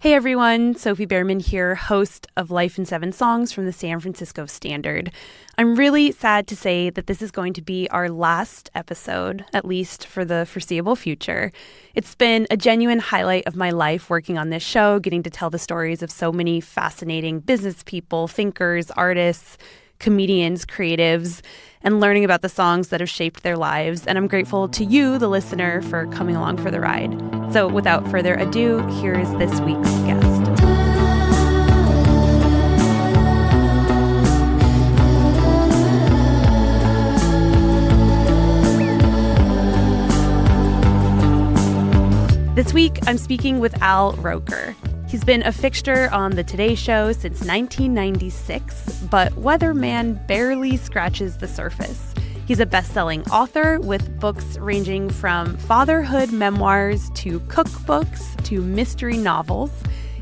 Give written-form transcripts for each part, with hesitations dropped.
Hey everyone, Sophie Behrman here, host of Life in 7 Songs from the San Francisco Standard. I'm really sad to say that this is going to be our last episode, at least for the foreseeable future. It's been a genuine highlight of my life working on this show, getting to tell the stories of so many fascinating business people, thinkers, artists, comedians, creatives, and learning about the songs that have shaped their lives. And I'm grateful to you, the listener, for coming along for the ride. So without further ado, here is this week's guest. This week, I'm speaking with Al Roker. He's been a fixture on The Today Show since 1996, but weatherman barely scratches the surface. He's a best-selling author with books ranging from fatherhood memoirs to cookbooks to mystery novels.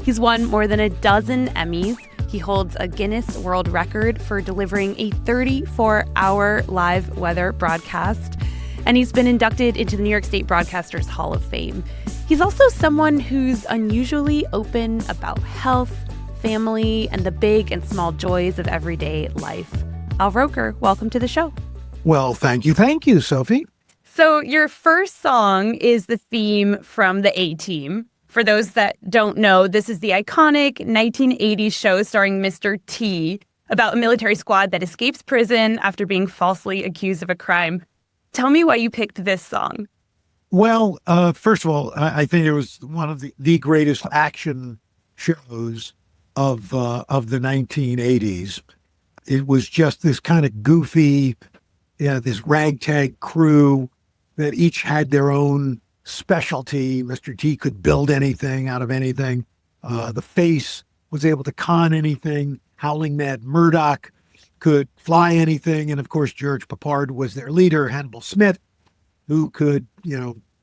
He's won more than a dozen Emmys. He holds a Guinness World Record for delivering a 34-hour live weather broadcast, and he's been inducted into the New York State Broadcasters Hall of Fame. He's also someone who's unusually open about health, family, and the big and small joys of everyday life. Al Roker, welcome to the show. Well, thank you, Sophie. So your first song is the theme from the A-Team. For those that don't know, this is the iconic 1980s show starring Mr. T about a military squad that escapes prison after being falsely accused of a crime. Tell me why you picked this song. Well, first of all, I think it was one of the greatest action shows of the 1980s. It was just this kind of goofy, this ragtag crew that each had their own specialty. Mr. T could build anything out of anything. The Face was able to con anything. Howling Mad Murdoch could fly anything. And of course, George Peppard was their leader, Hannibal Smith, who could,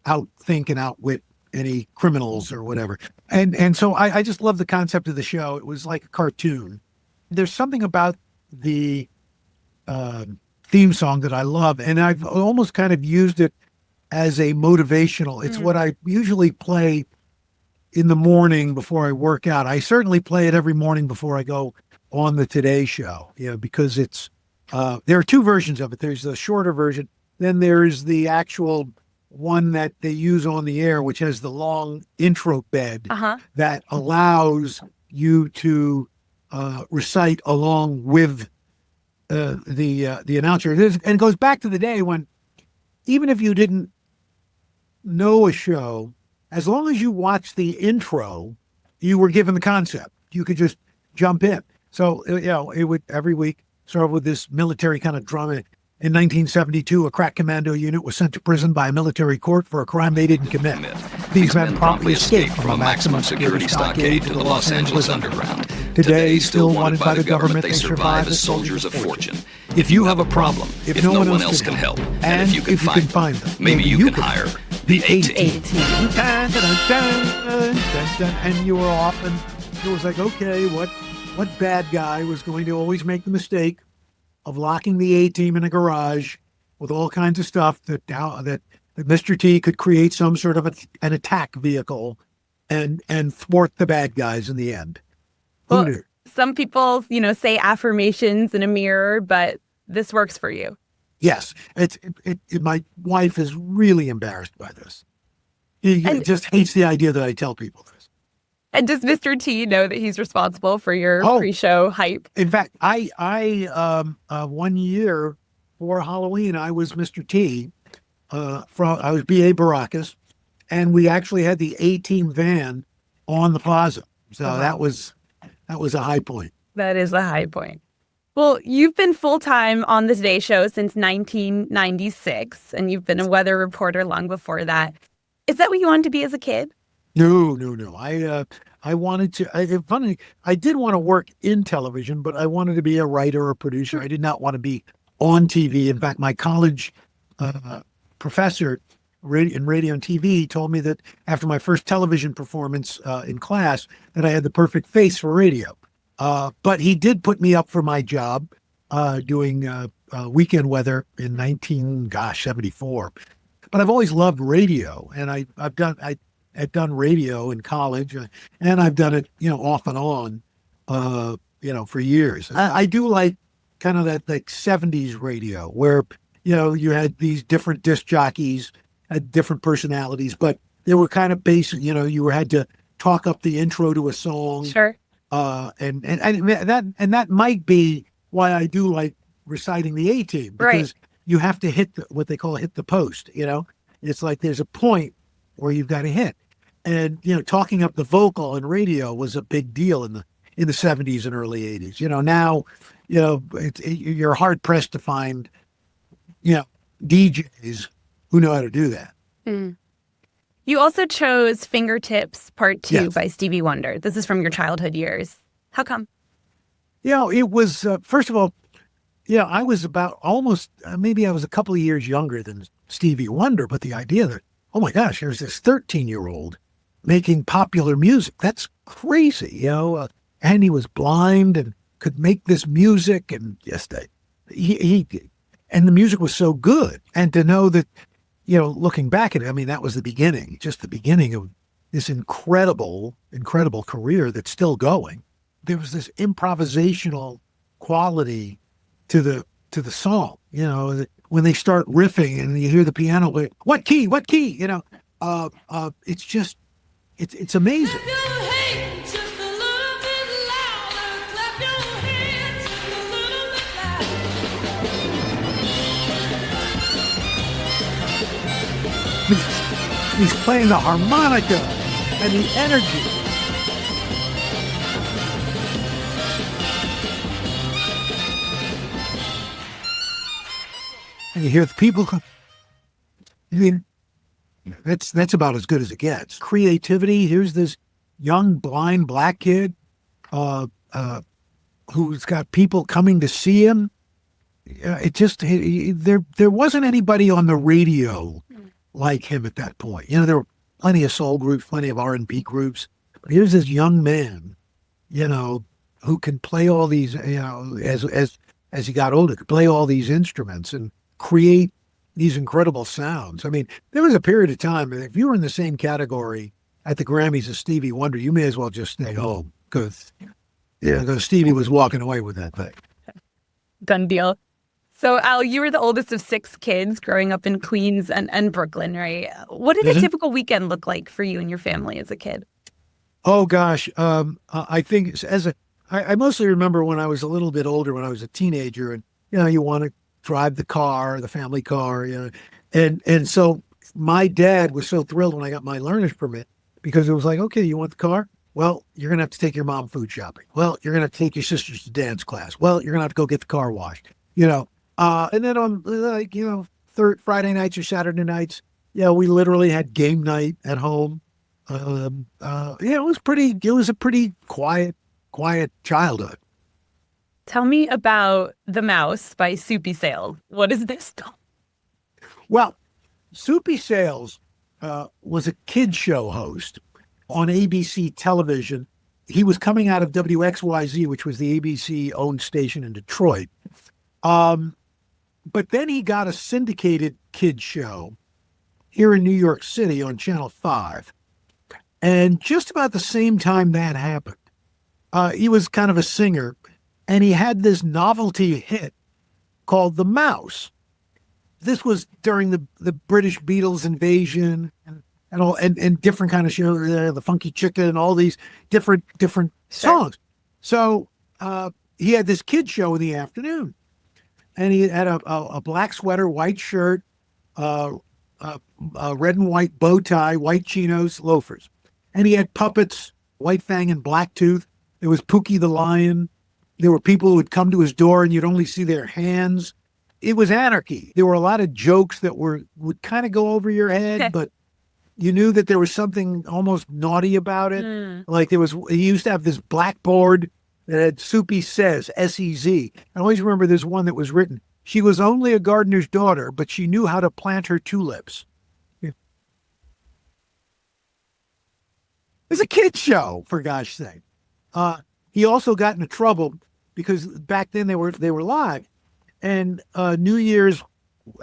outthink and outwit any criminals or whatever. And so I just love the concept of the show. It was like a cartoon. There's something about the theme song that I love, and I've almost kind of used it as a motivational. It's what I usually play in the morning before I work out. I certainly play it every morning before I go on the Today Show, because it's, there are two versions of it. There's the shorter version. Then there's the actual one that they use on the air, which has the long intro bed that allows you to recite along with the announcer. And it goes back to the day when, even if you didn't know a show, as long as you watched the intro, you were given the concept. You could just jump in. So, it would every week start with this military kind of drama. In 1972, a crack commando unit was sent to prison by a military court for a crime they didn't commit. These men promptly escaped from a maximum security stockade to the Los Angeles underground. Today, still wanted by the government, they survive as soldiers of fortune. If you have a problem, if no one else can help, and if you can find them, maybe you can hire the A-Team. And you were off, and it was like, okay, what bad guy was going to always make the mistake of locking the A-Team in a garage with all kinds of stuff that Mr. T could create some sort of an attack vehicle and thwart the bad guys in the end. Well, some people, say affirmations in a mirror, but this works for you. Yes. My wife is really embarrassed by this. He just hates the idea that I tell people this. And does Mr. T know that he's responsible for your pre-show hype? In fact, I 1 year for Halloween, I was Mr. T. I was B.A. Baracus, and we actually had the A-Team van on the plaza. So that was a high point. That is a high point. Well, you've been full-time on the Today Show since 1996, and you've been a weather reporter long before that. Is that what you wanted to be as a kid? No. I wanted to. Funny, I did want to work in television, but I wanted to be a writer or producer. I did not want to be on TV. In fact, my college professor in radio and TV told me that after my first television performance in class, that I had the perfect face for radio. But he did put me up for my job doing weekend weather in 74. But I've always loved radio, and had done radio in college, and I've done it, off and on, for years. I do like kind of that like 70s radio where, you had these different disc jockeys, had different personalities, but they were kind of basic, you had to talk up the intro to a song. Sure. And that might be why I do like reciting the A-Team, because you have to hit what they call hit the post, It's like there's a point where you've got to hit. And, talking up the vocal on radio was a big deal in the 70s and early 80s. Now, you're hard pressed to find, DJs who know how to do that. Mm. You also chose Fingertips Part 2 Yes. by Stevie Wonder. This is from your childhood years. How come? It was, first of all, I was about almost, maybe I was a couple of years younger than Stevie Wonder, but the idea that, oh my gosh, there's this 13-year-old making popular music. That's crazy, and he was blind and could make this music, and just and the music was so good. And to know that, looking back at it, that was the beginning, just the beginning of this incredible career that's still going. There was this improvisational quality to the song, when they start riffing and you hear the piano, what key, it's just, it's amazing. He's playing the harmonica and the energy. And you hear the people. That's about as good as it gets. Creativity. Here's this young blind black kid who's got people coming to see him. There wasn't anybody on the radio like him at that point. There were plenty of soul groups, plenty of R&B groups, but here's this young man, who can play all these, as he got older, could play all these instruments and create these incredible sounds. There was a period of time, if you were in the same category at the Grammys as Stevie Wonder, you may as well just stay home because Stevie was walking away with that thing. Done deal. So, Al, you were the oldest of 6 kids growing up in Queens and Brooklyn, right? What did a typical weekend look like for you and your family as a kid? Oh, gosh. I think I mostly remember when I was a little bit older, when I was a teenager, and, you want to drive the car, the family car, and so my dad was so thrilled when I got my learner's permit, because it was like, okay, you want the car? Well, you're going to have to take your mom food shopping. Well, you're going to take your sisters to dance class. Well, you're going to have to go get the car washed, and then on Friday nights or Saturday nights, we literally had game night at home. It was a pretty quiet childhood. Tell me about The Mouse by Soupy Sales. What is this? Well, Soupy Sales was a kid show host on ABC television. He was coming out of WXYZ, which was the ABC-owned station in Detroit. But then he got a syndicated kid show here in New York City on Channel 5. And just about the same time that happened, he was kind of a singer, and he had this novelty hit called The Mouse. This was during the British Beatles invasion and different kind of shows, the Funky Chicken and all these different songs. So he had this kid show in the afternoon. And he had a black sweater, white shirt, a red and white bow tie, white chinos, loafers. And he had puppets, White Fang and Blacktooth. There was Pookie the Lion. There were people who would come to his door and you'd only see their hands. It was anarchy. There were a lot of jokes that would kind of go over your head, but you knew that there was something almost naughty about it. Like he used to have this blackboard that had Soupy Says, S-E-Z. I always remember there's one that was written, she was only a gardener's daughter, but she knew how to plant her tulips. Yeah. It's a kid's show, for gosh sake. He also got into trouble because back then they were live, and New Year's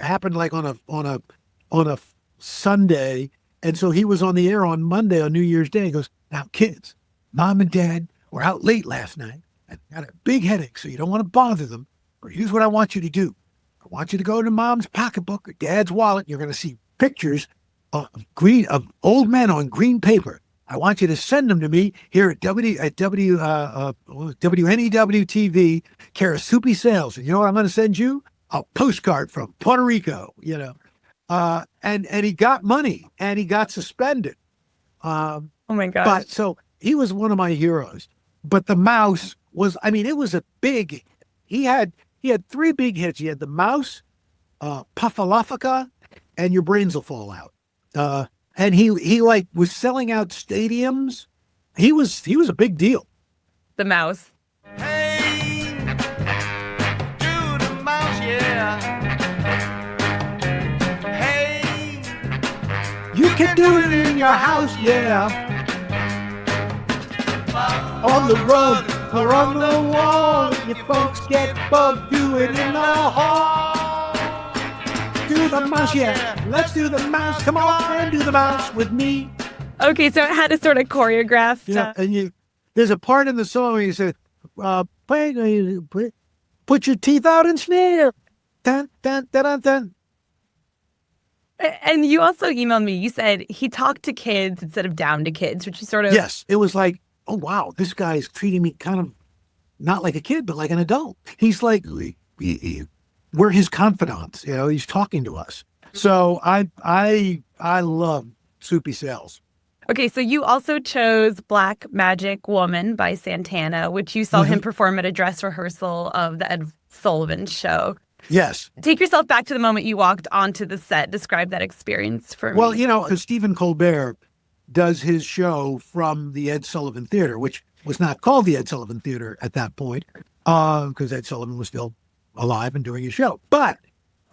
happened like on a Sunday, And so he was on the air on Monday, on New Year's Day. He goes, now, kids, Mom and Dad were out late last night and got a big headache, so you don't want to bother them. But here's what I want you to do. I want you to go to Mom's pocketbook or Dad's wallet. You're going to see pictures of old men on green paper. I want you to send them to me here at WNEW TV, care of Soupy Sales. And you know what I'm going to send you? A postcard from Puerto Rico, and he got money and he got suspended. Oh my God. But so he was one of my heroes. But the mouse was, it was a big, he had 3 big hits. He had the mouse, Puffalafaka, and Your Brains Will Fall Out. And he was selling out stadiums. He was a big deal. The mouse. Hey, do the mouse, yeah. Hey, You can do it in your house, yeah. On the rug or on the wall. If your folks get bugged, do it in the hall. Do the mouse, yeah. Let's do the mouse. Come on and do the mouse with me. Okay, so it had a sort of choreographed. Yeah, and there's a part in the song where you say, put your teeth out and sneer. Dun, dun, dun, dun, dun. And you also emailed me. You said he talked to kids instead of down to kids, which is sort of... Yes, it was like, oh, wow, this guy's treating me kind of not like a kid, but like an adult. He's like, we're his confidants. He's talking to us. So I love Soupy Sales. Okay, so you also chose Black Magic Woman by Santana, which you saw him perform at a dress rehearsal of the Ed Sullivan Show. Yes. Take yourself back to the moment you walked onto the set. Describe that experience for me. Well, because Stephen Colbert does his show from the Ed Sullivan Theater, which was not called the Ed Sullivan Theater at that point, because Ed Sullivan was still alive and doing his show. But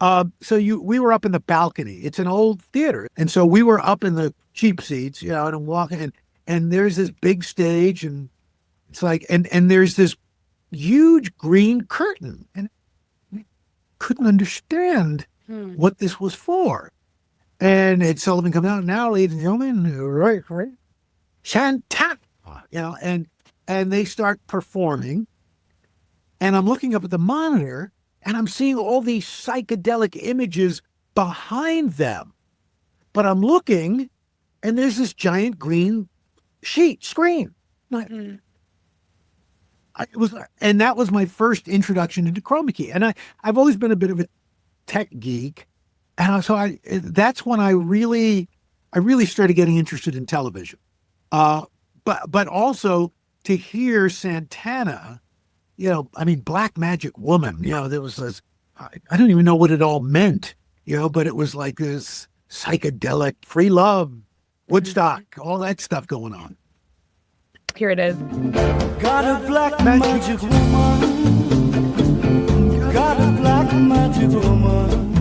we were up in the balcony. It's an old theater. And so we were up in the cheap seats, and walking, and there's this big stage, and it's like, and there's this huge green curtain, and I couldn't understand what this was for. And Ed Sullivan comes out, now, ladies and gentlemen, right, Santana, and they start performing. And I'm looking up at the monitor, and I'm seeing all these psychedelic images behind them. But I'm looking, and there's this giant green screen. And that was my first introduction into chroma key. And I've always been a bit of a tech geek. And so that's when I really started getting interested in television. But also to hear Santana, Black Magic Woman, there was this, I don't even know what it all meant, but it was like this psychedelic, free love, Woodstock, all that stuff going on. Here it is. got a black magic woman. Got a black magic woman.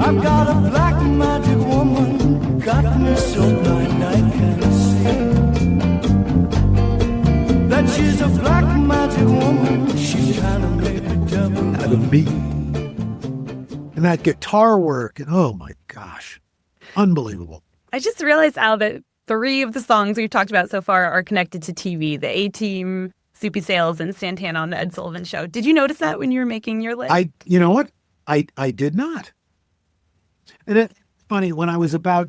I've got a black magic woman. Got me so blind I can't see. That she's a black magic woman. She's trying to make the devil Out of me. And that guitar work, and oh my gosh, unbelievable. I just realized, Al, that 3 of the songs we've talked about so far are connected to TV. The A-Team, Soupy Sales, and Santana on the Ed Sullivan Show. Did you notice that when you were making your list? You know what? I did not. And it's funny, when I was about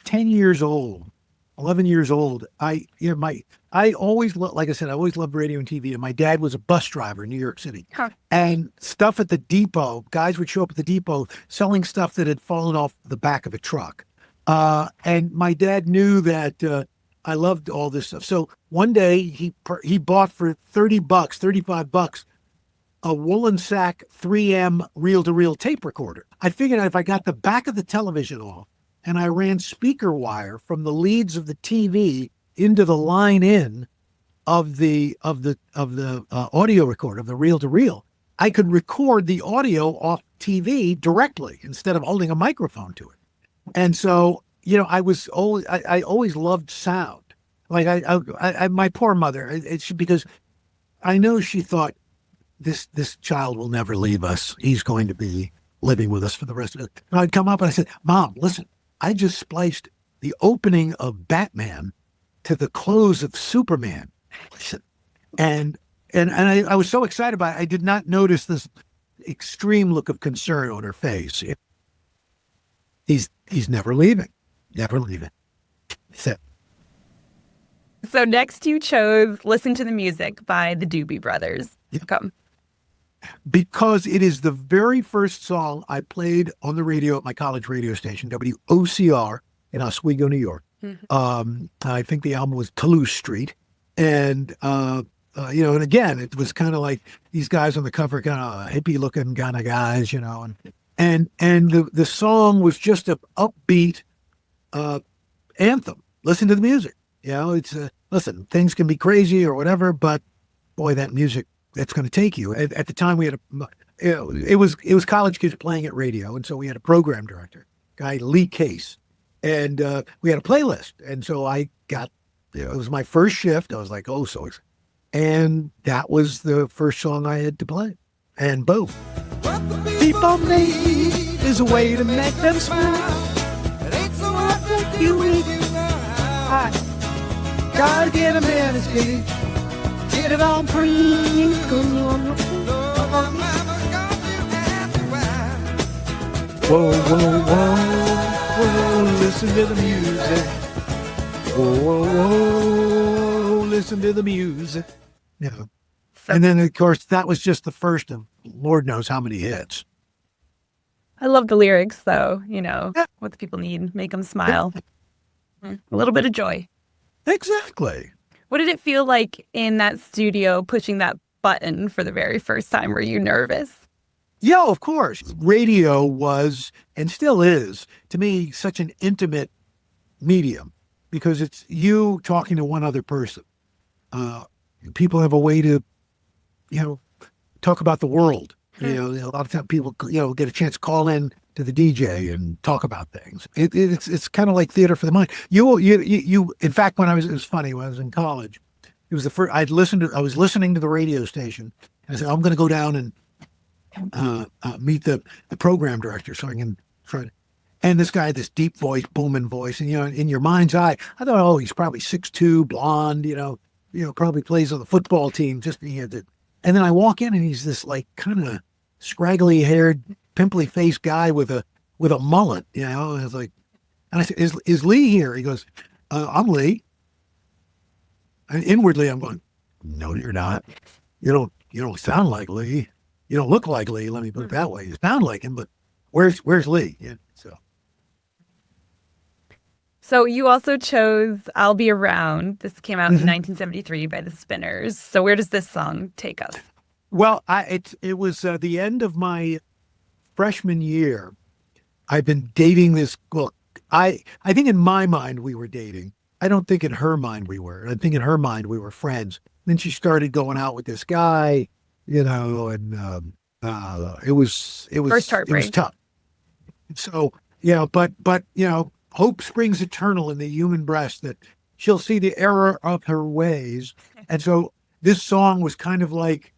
10 years old, 11 years old, I always, like I said, I always loved radio and TV. And my dad was a bus driver in New York City. Huh. And stuff at the depot, guys would show up at the depot selling stuff that had fallen off the back of a truck. And my dad knew that I loved all this stuff. So one day he bought for $30, $35, a woolen sack 3M reel-to-reel tape recorder. I figured out if I got the back of the television off and I ran speaker wire from the leads of the TV into the line in of the audio recorder, of the reel-to-reel, I could record the audio off TV directly instead of holding a microphone to it. And so, I always loved sound. Like I my poor mother, it's because I know she thought this child will never leave us. He's going to be living with us for the rest of it. And I'd come up and I said, Mom, listen, I just spliced the opening of Batman to the close of Superman. And I was so excited about it. I did not notice this extreme look of concern on her face. He's never leaving. Never leaving. So next you chose Listen to the Music by the Doobie Brothers. Come. Because it is the very first song I played on the radio at my college radio station, WOCR in Oswego, New York. I think the album was Toulouse Street. And, and again, it was kind of like these guys on the cover, kind of hippie looking kind of guys, and the song was just an upbeat anthem. Listen to the music. It's listen, things can be crazy or whatever, but boy, that music, that's going to take you. At the time, we had it was college kids playing at radio, and so we had a program director, guy Lee Case, and we had a playlist, and so I got it was my first shift. I was like, oh, so excited. And that was the first song I had to play, and boom. People need is a way to make them smile. It ain't so hard to do it. Gotta get a man's gig. Get it on free. Whoa, whoa, whoa. Listen to the music. Whoa, whoa, whoa. Listen to the music. And then, of course, that was just the first of Lord knows how many hits. I love the lyrics, though. What the people need, make them smile. A little bit of joy. Exactly. What did it feel like in that studio pushing that button for the very first time? Were you nervous? Yeah, of course. Radio was, and still is, to me, such an intimate medium because it's you talking to one other person. People have a way to, talk about the world. A lot of times people, get a chance to call in to the DJ and talk about things. It's kind of like theater for the mind. You in fact, it was funny when I was in college, it was the first, I was listening to the radio station and I said, I'm going to go down and meet the program director so I can try to, and this guy had this deep voice, booming voice. And, in your mind's eye, I thought, oh, he's probably 6'2", blonde, probably plays on the football team. And then I walk in and he's this like kind of scraggly haired, pimply faced guy with a mullet, I was like, and I said, is Lee here? He goes, I'm Lee. And inwardly I'm going, no, you're not. You don't sound like Lee. You don't look like Lee. Let me put it that way. You sound like him, but where's Lee? So you also chose I'll Be Around. This came out in 1973 by the Spinners. So where does this song take us? Well, it was the end of my freshman year. I've been dating this. Well, I think in my mind we were dating. I don't think in her mind we were. I think in her mind we were friends. Then she started going out with this guy, and it was first heartbreak. It was tough. So but hope springs eternal in the human breast that she'll see the error of her ways. And so this song was kind of like,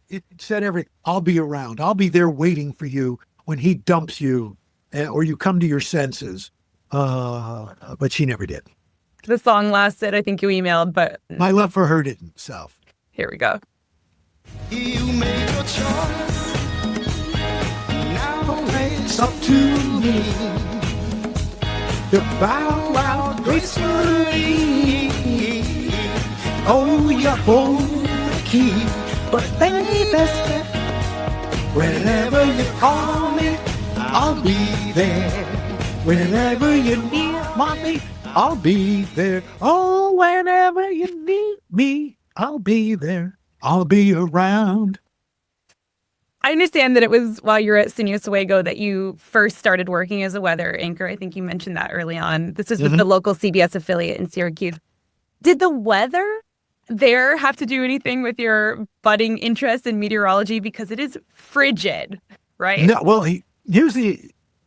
it said everything. I'll be around. I'll be there waiting for you when he dumps you or you come to your senses. But she never did. The song lasted, I think you emailed, but my love for her didn't. So here we go. You made your choice. Now it's up to me. To bow out gracefully. Oh, you're home key. But baby, whenever you call me, I'll be there. Whenever you need me, I'll be there. Oh, whenever you need me, I'll be there. I'll be around. I understand that it was while you were at SUNY Oswego that you first started working as a weather anchor. I think you mentioned that early on. This is with the local CBS affiliate in Syracuse. Did the weather there have to do anything with your budding interest in meteorology? Because it is frigid, right? No, well, I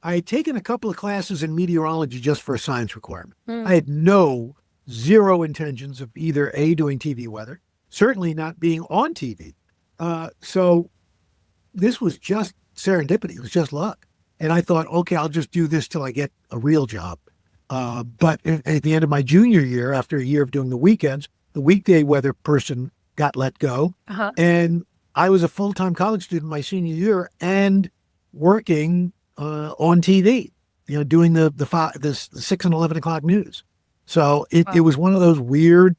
had taken a couple of classes in meteorology just for a science requirement. I had zero intentions of either doing TV weather, certainly not being on TV. So this was just serendipity. It was just luck. And I thought, okay, I'll just do this till I get a real job. But at the end of my junior year, after a year of doing the weekends, the weekday weather person got let go. And I was a full-time college student my senior year and working on TV, doing the 6 and 11 o'clock news. So it was one of those weird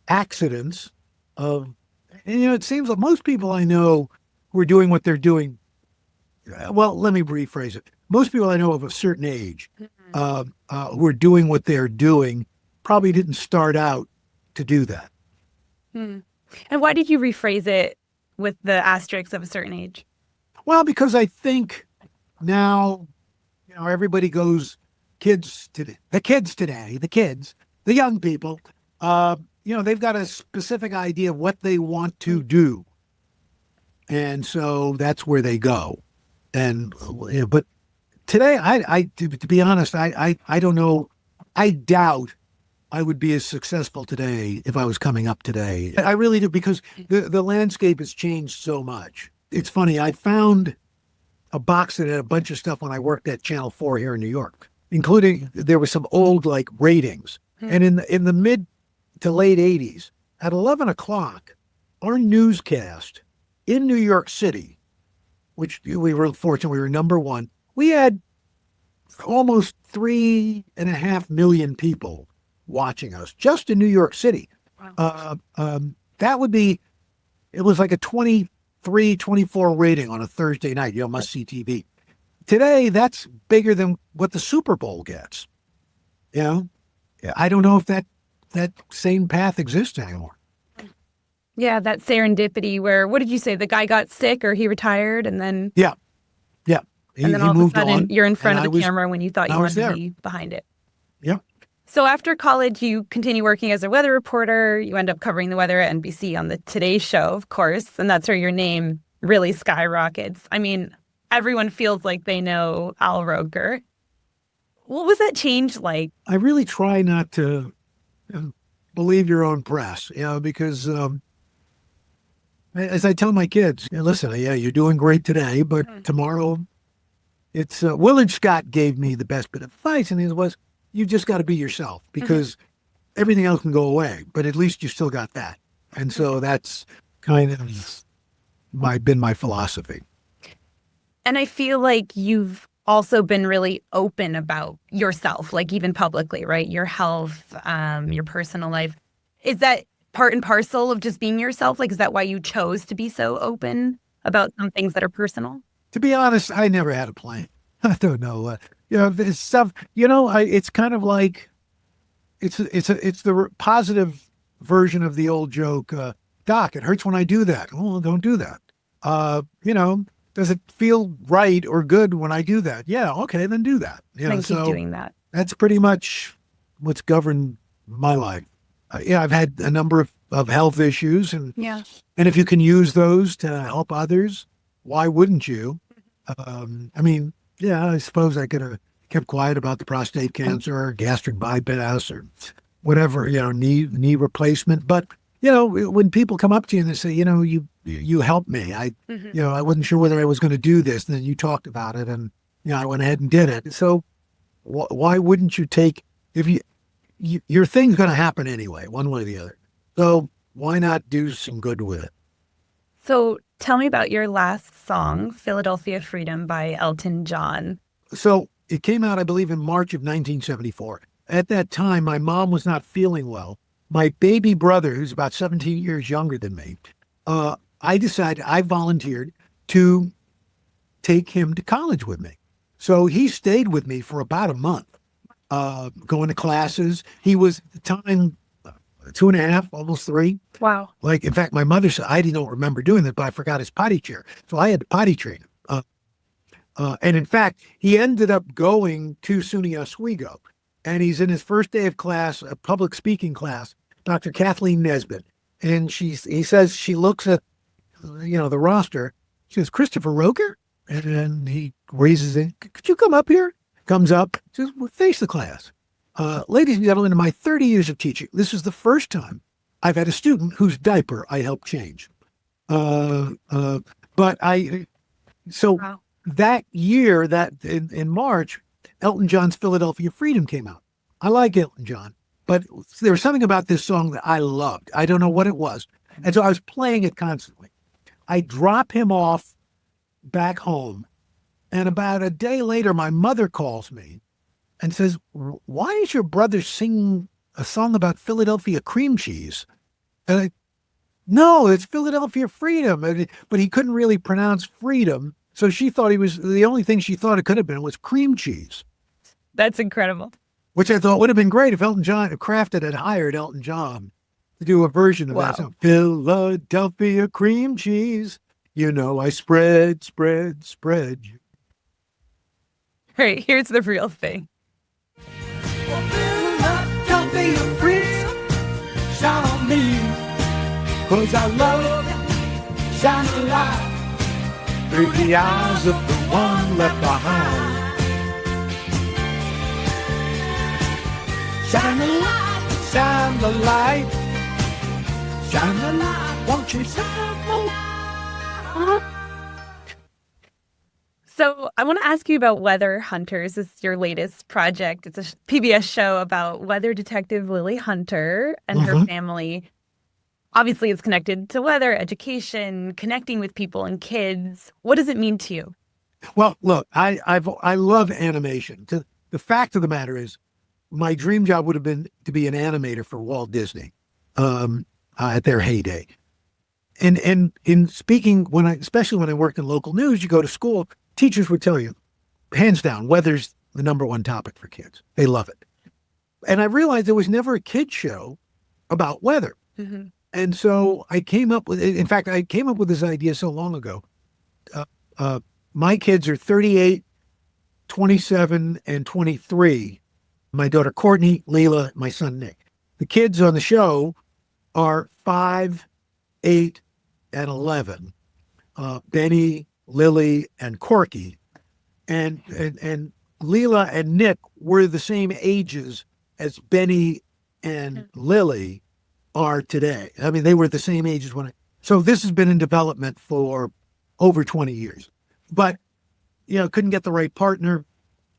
accidents of, and it seems like most people I know who are doing what they're doing. Well, let me rephrase it. Most people I know of a certain age who are doing what they're doing probably didn't start out to do that. And why did you rephrase it with the asterisks of a certain age? Well, because I think now, everybody goes, the young people, they've got a specific idea of what they want to do. And so that's where they go. And, but today, to be honest, I don't know. I doubt I would be as successful today if I was coming up today. I really do, because the landscape has changed so much. It's funny. I found a box that had a bunch of stuff when I worked at Channel 4 here in New York, including there were some old ratings. And in the mid to late 80s, at 11 o'clock, our newscast in New York City, which we were fortunate, we were number one, we had almost 3.5 million people watching us just in New York City. Wow. It was like a 23, 24 rating on a Thursday night, must see TV. Today, that's bigger than what the Super Bowl gets. I don't know if that same path exists anymore. Yeah, that serendipity where, what did you say? The guy got sick or he retired and then... Yeah. And then all of a sudden you're in front of the camera when you thought you wanted to be behind it. Yeah. So after college, you continue working as a weather reporter. You end up covering the weather at NBC on the Today Show, of course. And that's where your name really skyrockets. I mean, everyone feels like they know Al Roker. What was that change like? I really try not to believe your own press, because as I tell my kids, listen, you're doing great today, but tomorrow it's Willard Scott gave me the best bit of advice, and it was, you just got to be yourself, because everything else can go away, but at least you still got that. And so that's kind of been my philosophy. And I feel like you've also been really open about yourself, like even publicly, right? Your health, your personal life. Is that part and parcel of just being yourself? Like, is that why you chose to be so open about some things that are personal? To be honest, I never had a plan. I don't know. This stuff, it's kind of like, it's the positive version of the old joke, Doc, it hurts when I do that. Well, don't do that. Does it feel right or good when I do that? Yeah, okay, then do that. Keep doing that. That's pretty much what's governed my life. I've had a number of health issues, and if you can use those to help others, why wouldn't you? I suppose I could have kept quiet about the prostate cancer or gastric bypass or whatever, knee replacement. But, when people come up to you and they say, you helped me. I wasn't sure whether I was going to do this. And then you talked about it, and, I went ahead and did it. So why wouldn't you take, your thing's going to happen anyway, one way or the other. So why not do some good with it? So tell me about your last song, Philadelphia Freedom by Elton John. So it came out, I believe, in March of 1974. At that time, my mom was not feeling well. My baby brother, who's about 17 years younger than me, I volunteered to take him to college with me. So he stayed with me for about a month, going to classes. He was at the time 2.5, almost 3. Wow. In fact, my mother said, I don't remember doing that, but I forgot his potty chair. So I had to potty train him. And in fact, he ended up going to SUNY Oswego. And he's in his first day of class, a public speaking class, Dr. Kathleen Nesbitt. And he says, she looks at, the roster. She goes, Christopher Roker? And then he raises it. Could you come up here? Comes up, says, face the class. Ladies and gentlemen, in my 30 years of teaching, this is the first time I've had a student whose diaper I helped change. Wow. that year, that in March, Elton John's Philadelphia Freedom came out. I like Elton John, but there was something about this song that I loved. I don't know what it was. And so I was playing it constantly. I drop him off back home. And about a day later, my mother calls me and says, why is your brother singing a song about Philadelphia cream cheese? And no, it's Philadelphia Freedom. But he couldn't really pronounce freedom. So she thought the only thing she thought it could have been was cream cheese. That's incredible. Which I thought would have been great if Kraft had hired Elton John to do a version of that song. Philadelphia cream cheese. You know, I spread. All right, here's the real thing. Philadelphia Prince, shine on me, 'cause I love shine a light through the eyes of the one left behind. Shine the light, shine the light, shine the light, won't you shine the light? So I want to ask you about Weather Hunters. This is your latest project. It's a PBS show about weather detective Lily Hunter and her family. Obviously, it's connected to weather, education, connecting with people and kids. What does it mean to you? Well, look, I love animation. The fact of the matter is, my dream job would have been to be an animator for Walt Disney at their heyday. And in speaking, especially when I worked in local news, you go to school, teachers would tell you, hands down, weather's the number one topic for kids. They love it. And I realized there was never a kid show about weather. Mm-hmm. And so I came up with this idea so long ago. My kids are 38, 27, and 23. My daughter Courtney, Leela, my son Nick. The kids on the show are 5, 8, and 11. Benny, Lily, and Corky. And Leela and Nick were the same ages as Benny and Lily are today. I mean, they were the same ages so this has been in development for over 20 years. But, couldn't get the right partner.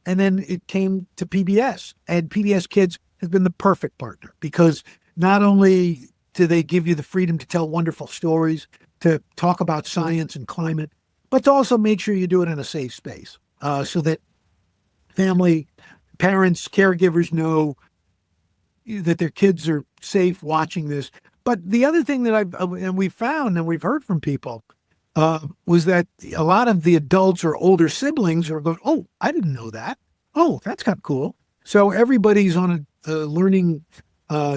And then it came to PBS, and PBS Kids has been the perfect partner because not only do they give you the freedom to tell wonderful stories, to talk about science and climate, but to also make sure you do it in a safe space so that family, parents, caregivers know that their kids are safe watching this. But the other thing that we found and we've heard from people was that a lot of the adults or older siblings are going, oh, I didn't know that. Oh, that's kind of cool. So everybody's on a learning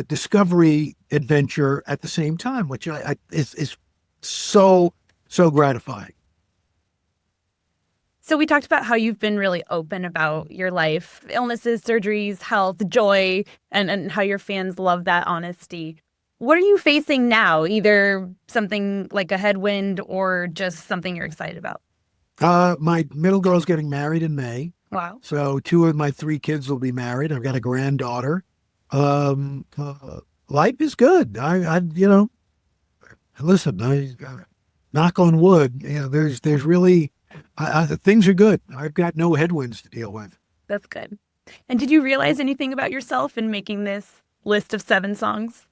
discovery adventure at the same time, which is so gratifying. So we talked about how you've been really open about your life, illnesses, surgeries, health, joy, and how your fans love that honesty. What are you facing now? Either something like a headwind or just something you're excited about? My middle girl's getting married in May. Wow. So 2 of my 3 kids will be married. I've got a granddaughter. Life is good. Listen, knock on wood, there's really, things are good. I've got no headwinds to deal with. That's good. And did you realize anything about yourself in making this list of 7 songs?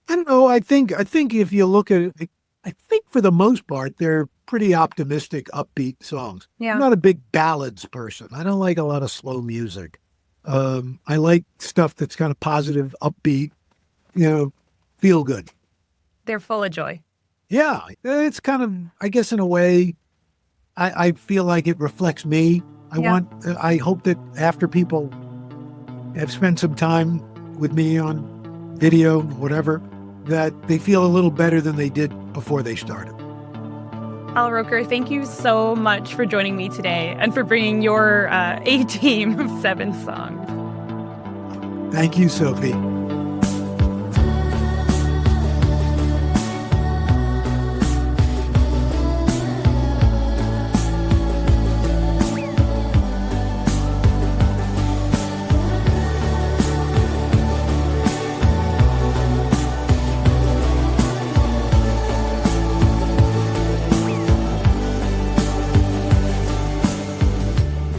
I don't know. I think if you look at it, I think for the most part, they're pretty optimistic, upbeat songs. Yeah. I'm not a big ballads person. I don't like a lot of slow music. I like stuff that's kind of positive, upbeat, feel good. They're full of joy. Yeah. It's kind of, I guess in a way, I feel like it reflects me. I hope that after people have spent some time with me on video, whatever, that they feel a little better than they did before they started. Al Roker, thank you so much for joining me today and for bringing your A-team of 7 songs. Thank you, Sophie.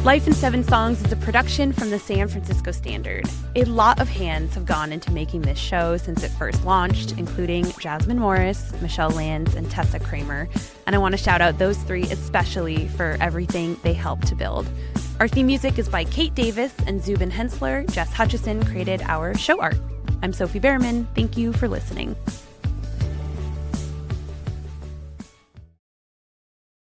Life in 7 Songs is a production from the San Francisco Standard. A lot of hands have gone into making this show since it first launched, including Jasmine Morris, Michelle Lands, and Tessa Kramer. And I want to shout out those 3 especially for everything they helped to build. Our theme music is by Kate Davis and Zubin Hensler. Jess Hutchison created our show art. I'm Sophie Behrman. Thank you for listening.